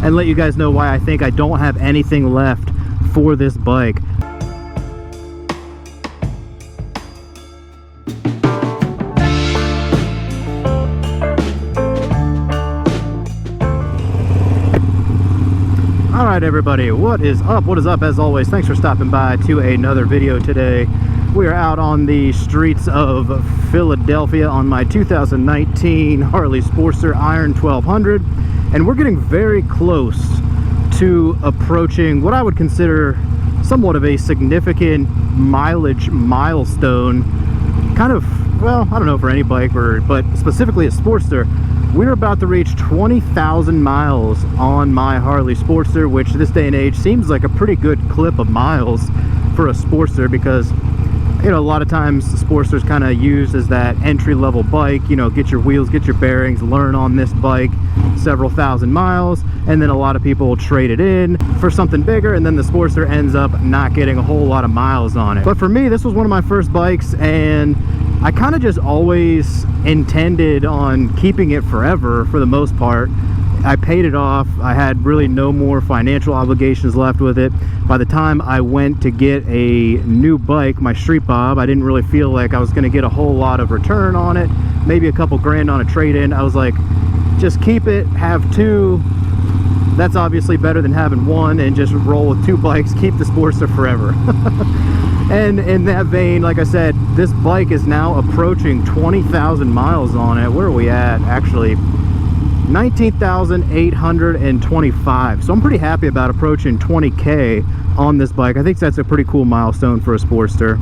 and let you guys know why I think I don't have anything left for this bike. Alright everybody, what is up? What is up? As always, thanks for stopping by to another video today. We are out on the streets of Philadelphia on my 2019 Harley Sportster Iron 1200, and we're getting very close to approaching what I would consider somewhat of a significant mileage milestone. Kind of, well, I don't know for any bike, but specifically a Sportster. We're about to reach 20,000 miles on my Harley Sportster, which this day and age seems like a pretty good clip of miles for a Sportster, because, you know, a lot of times the Sportster's kind of used as that entry-level bike, you know, get your wheels, get your bearings, learn on this bike, several thousand miles, and then a lot of people trade it in for something bigger, and then the Sportster ends up not getting a whole lot of miles on it. But for me, this was one of my first bikes, and I kind of just always intended on keeping it forever for the most part. I paid it off. I had really no more financial obligations left with it. By the time I went to get a new bike, my Street Bob, I didn't really feel like I was going to get a whole lot of return on it, maybe a couple grand on a trade-in. I was like, just keep it, have two. That's obviously better than having one, and just roll with two bikes, keep the Sportster forever. And in that vein, like I said, this bike is now approaching 20,000 miles on it. Where are we at? Actually, 19,825. So I'm pretty happy about approaching 20K on this bike. I think that's a pretty cool milestone for a Sportster.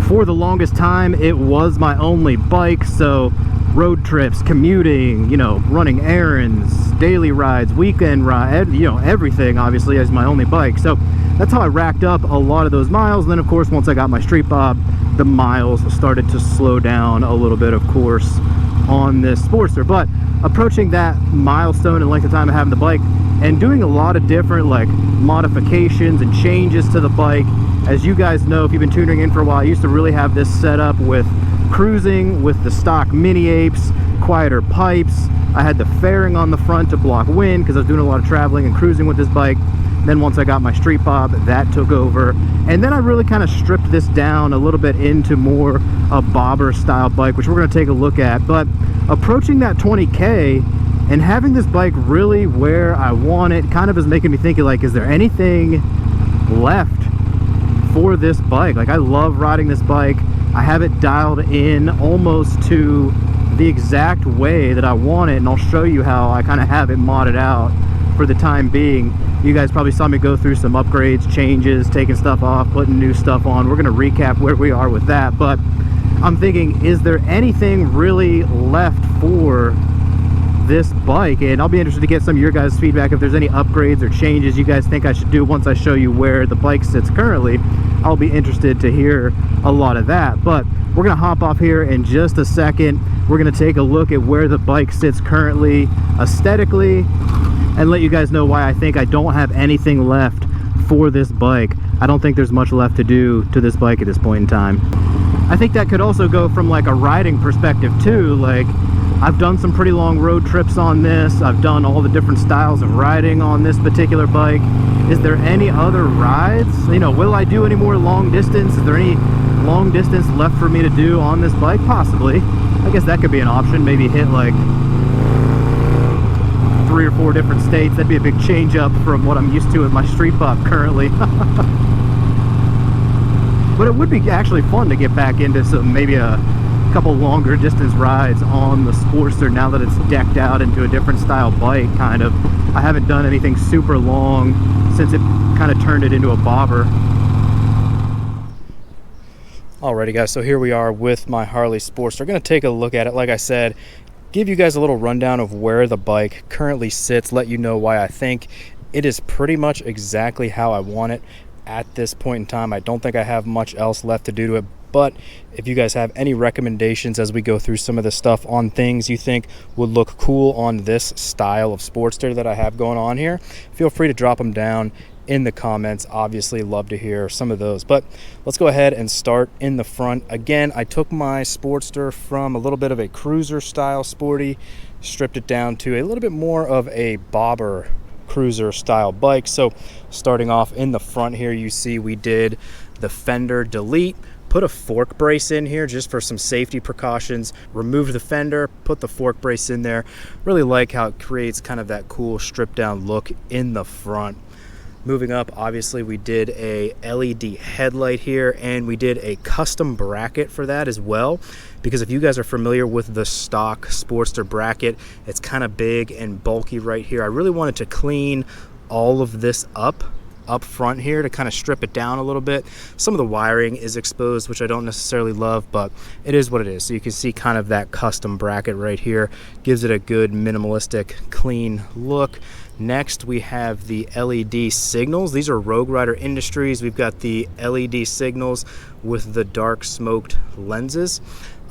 For the longest time, it was my only bike, so road trips, commuting, you know, running errands, daily rides, weekend ride, you know, everything obviously as my only bike. So that's how I racked up a lot of those miles. And then of course, once I got my Street Bob, the miles started to slow down a little bit, of course, on this Sportster. But approaching that milestone and length of time of having the bike and doing a lot of different like modifications and changes to the bike. As you guys know, if you've been tuning in for a while, I used to really have this set up with cruising with the stock mini apes, quieter pipes. I had the fairing on the front to block wind because I was doing a lot of traveling and cruising with this bike. Then once I got my Street Bob, that took over, and then I really kind of stripped this down a little bit into more a bobber style bike, which we're going to take a look at. But approaching that 20K and having this bike really where I want it kind of is making me think, like, is there anything left for this bike? Like, I love riding this bike. I have it dialed in almost to the exact way that I want it, and I'll show you how I kind of have it modded out for the time being. You guys probably saw me go through some upgrades, changes, taking stuff off, putting new stuff on. We're going to recap where we are with that, but I'm thinking, is there anything really left for this bike? And I'll be interested to get some of your guys' feedback if there's any upgrades or changes you guys think I should do once I show you where the bike sits currently. I'll be interested to hear a lot of that. But we're going to hop off here in just a second. We're going to take a look at where the bike sits currently aesthetically and let you guys know why I think I don't have anything left for this bike. I don't think there's much left to do to this bike at this point in time. I think that could also go from like a riding perspective too. Like, I've done some pretty long road trips on this. I've done all the different styles of riding on this particular bike. Is there any other rides? You know, will I do any more long distance? Is there any long distance left for me to do on this bike? Possibly. I guess that could be an option. Maybe hit like 3 or 4 different states. That'd be a big change up from what I'm used to with my Street Bob currently. But it would be actually fun to get back into some, maybe a couple longer distance rides on the Sportster now that it's decked out into a different style bike, kind of. I haven't done anything super long since it kind of turned it into a bobber. Alrighty guys, so here we are with my Harley Sportster. I'm going to take a look at it, like I said, give you guys a little rundown of where the bike currently sits, let you know why I think it is pretty much exactly how I want it at this point in time. I don't think I have much else left to do to it, but if you guys have any recommendations as we go through some of the stuff on things you think would look cool on this style of Sportster that I have going on here, feel free to drop them down in the comments. Obviously love to hear some of those, but let's go ahead and start in the front. Again, I took my Sportster from a little bit of a cruiser style sporty, stripped it down to a little bit more of a bobber cruiser style bike. So starting off in the front here, you see we did the fender delete, put a fork brace in here just for some safety precautions, removed the fender, put the fork brace in there. Really like how it creates kind of that cool stripped down look in the front. Moving up, obviously we did a LED headlight here, and we did a custom bracket for that as well, because if you guys are familiar with the stock Sportster bracket, it's kind of big and bulky right here. I really wanted to clean all of this up front here to kind of strip it down a little bit. Some of the wiring is exposed, which I don't necessarily love, but it is what it is. So you can see kind of that custom bracket right here gives it a good minimalistic clean look. Next, we have the LED signals. These are Rogue Rider Industries. We've got the LED signals with the dark smoked lenses.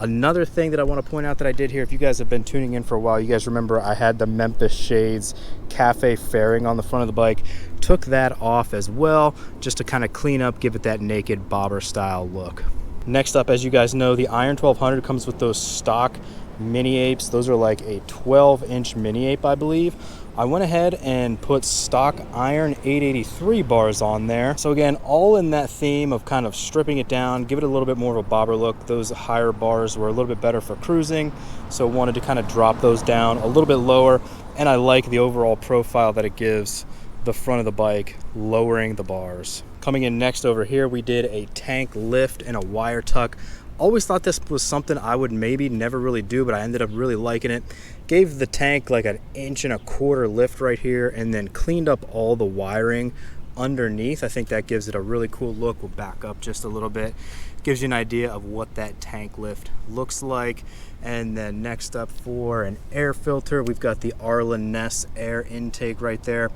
Another thing that I want to point out that I did here, if you guys have been tuning in for a while, you guys remember I had the Memphis Shades cafe fairing on the front of the bike. Took that off as well, just to kind of clean up, give it that naked bobber style look. Next up, as you guys know, the Iron 1200 comes with those stock mini apes. Those are like a 12-inch mini ape, I believe. I went ahead and put stock Iron 883 bars on there. So again, all in that theme of kind of stripping it down, give it a little bit more of a bobber look. Those higher bars were a little bit better for cruising, so wanted to kind of drop those down a little bit lower, and I like the overall profile that it gives the front of the bike, lowering the bars. Coming in next over here, we did a tank lift and a wire tuck. Always thought this was something I would maybe never really do, but I ended up really liking it. Gave the tank like an 1.25 inch lift right here, and then cleaned up all the wiring underneath. I think that gives it a really cool look. We'll back up just a little bit. Gives you an idea of what that tank lift looks like. And then next up, for an air filter, we've got the Arlen Ness air intake right there.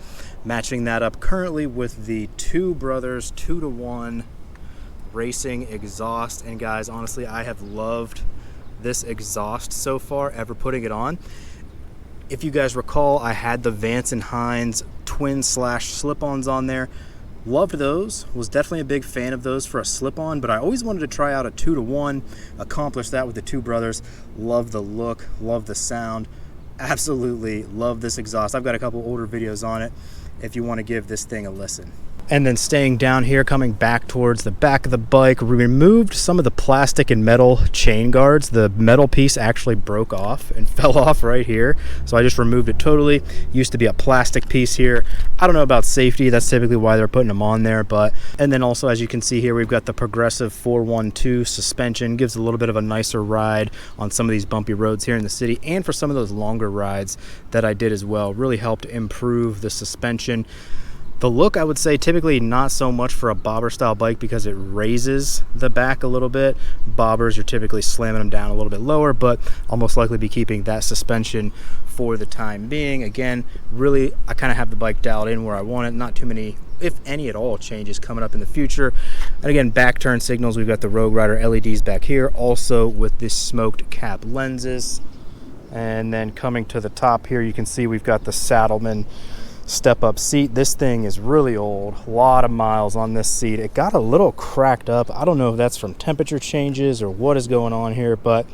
Matching that up currently with the Two Brothers 2-to-1 racing exhaust. And guys, honestly, I have loved this exhaust so far, ever putting it on. If you guys recall, I had the Vance and Hines twin / slip-ons on there. Loved those, was definitely a big fan of those for a slip-on, but I always wanted to try out a 2-to-1, accomplish that with the Two Brothers. Love the look, love the sound, absolutely love this exhaust. I've got a couple older videos on it if you want to give this thing a listen. And then staying down here, coming back towards the back of the bike, we removed some of the plastic and metal chain guards. The metal piece actually broke off and fell off right here, so I just removed it totally. Used to be a plastic piece here. I don't know about safety, that's typically why they're putting them on there, but and then also, as you can see here, we've got the Progressive 412 suspension. Gives a little bit of a nicer ride on some of these bumpy roads here in the city, and for some of those longer rides that I did as well. Really helped improve the suspension. The look, I would say, typically not so much for a bobber style bike because it raises the back a little bit. Bobbers, you're typically slamming them down a little bit lower, but I'll most likely be keeping that suspension for the time being. Again, really, I kind of have the bike dialed in where I want it. Not too many, if any at all, changes coming up in the future. And again, back turn signals, we've got the Rogue Rider LEDs back here, also with the smoked cap lenses. And then coming to the top here, you can see we've got the Saddleman step-up seat. This thing is really old, a lot of miles on this seat. It got a little cracked up. I don't know if that's from temperature changes or what is going on here, but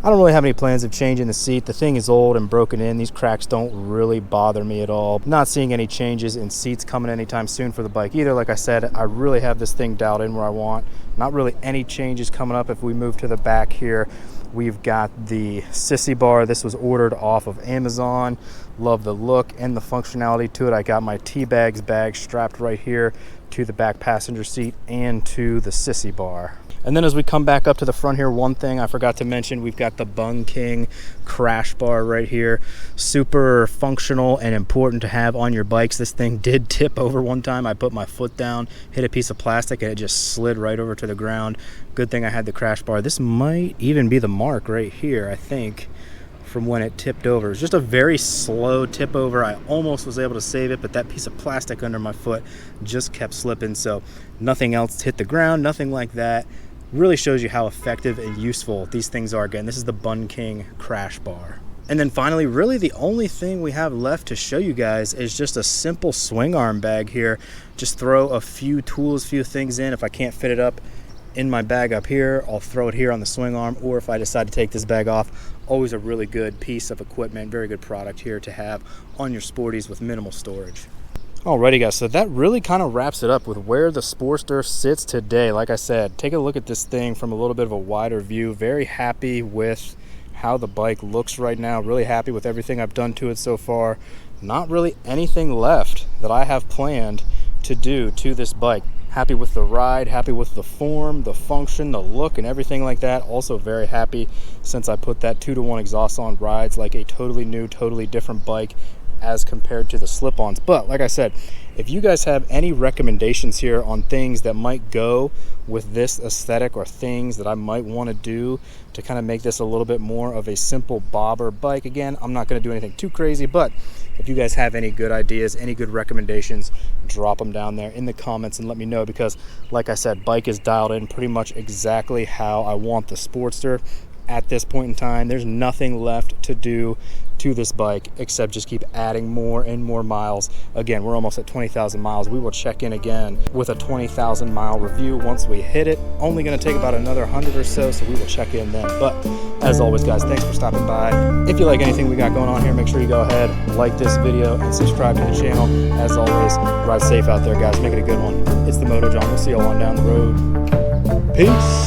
I don't really have any plans of changing the seat. The thing is old and broken in. These cracks don't really bother me at all. Not seeing any changes in seats coming anytime soon for the bike either. Like I said, I really have this thing dialed in where I want. Not really any changes coming up. If we move to the back here, we've got the sissy bar. This was ordered off of Amazon. Love the look and the functionality to it. I got my T-Bags bag strapped right here to the back passenger seat and to the sissy bar. And then as we come back up to the front here, one thing I forgot to mention, we've got the Bung King crash bar right here. Super functional and important to have on your bikes. This thing did tip over one time. I put my foot down, hit a piece of plastic, and it just slid right over to the ground. Good thing I had the crash bar. This might even be the mark right here, I think, from when it tipped over. It was just a very slow tip over. I almost was able to save it, but that piece of plastic under my foot just kept slipping. So nothing else hit the ground, nothing like that. Really shows you how effective and useful these things are. Again, this is the Bun King crash bar. And then finally, really the only thing we have left to show you guys is just a simple swing arm bag here. Just throw a few tools, few things in. If I can't fit it up in my bag up here, I'll throw it here on the swing arm, or if I decide to take this bag off, always a really good piece of equipment, very good product here to have on your Sporties with minimal storage. Alrighty guys, so that really kind of wraps it up with where the Sportster sits today. Like I said, take a look at this thing from a little bit of a wider view. Very happy with how the bike looks right now. Really happy with everything I've done to it so far. Not really anything left that I have planned to do to this bike. Happy with the ride, happy with the form, the function, the look, and everything like that. Also very happy since I put that 2-to-1 exhaust on, rides like a totally new, totally different bike as compared to the slip-ons. But like I said, if you guys have any recommendations here on things that might go with this aesthetic, or things that I might want to do to kind of make this a little bit more of a simple bobber bike, again, I'm not going to do anything too crazy, but if you guys have any good ideas, any good recommendations, drop them down there in the comments and let me know, because like I said, bike is dialed in pretty much exactly how I want the Sportster at this point in time. There's nothing left to do to this bike except just keep adding more and more miles. Again, we're almost at 20,000 miles. We will check in again with a 20,000 mile review once we hit it. Only going to take about another 100 or so, so we will check in then. But as always guys, thanks for stopping by. If you like anything we got going on here, make sure you go ahead, like this video and subscribe to the channel. As always, ride safe out there guys, make it a good one. It's the Moto John. We'll see you all on down the road. Peace.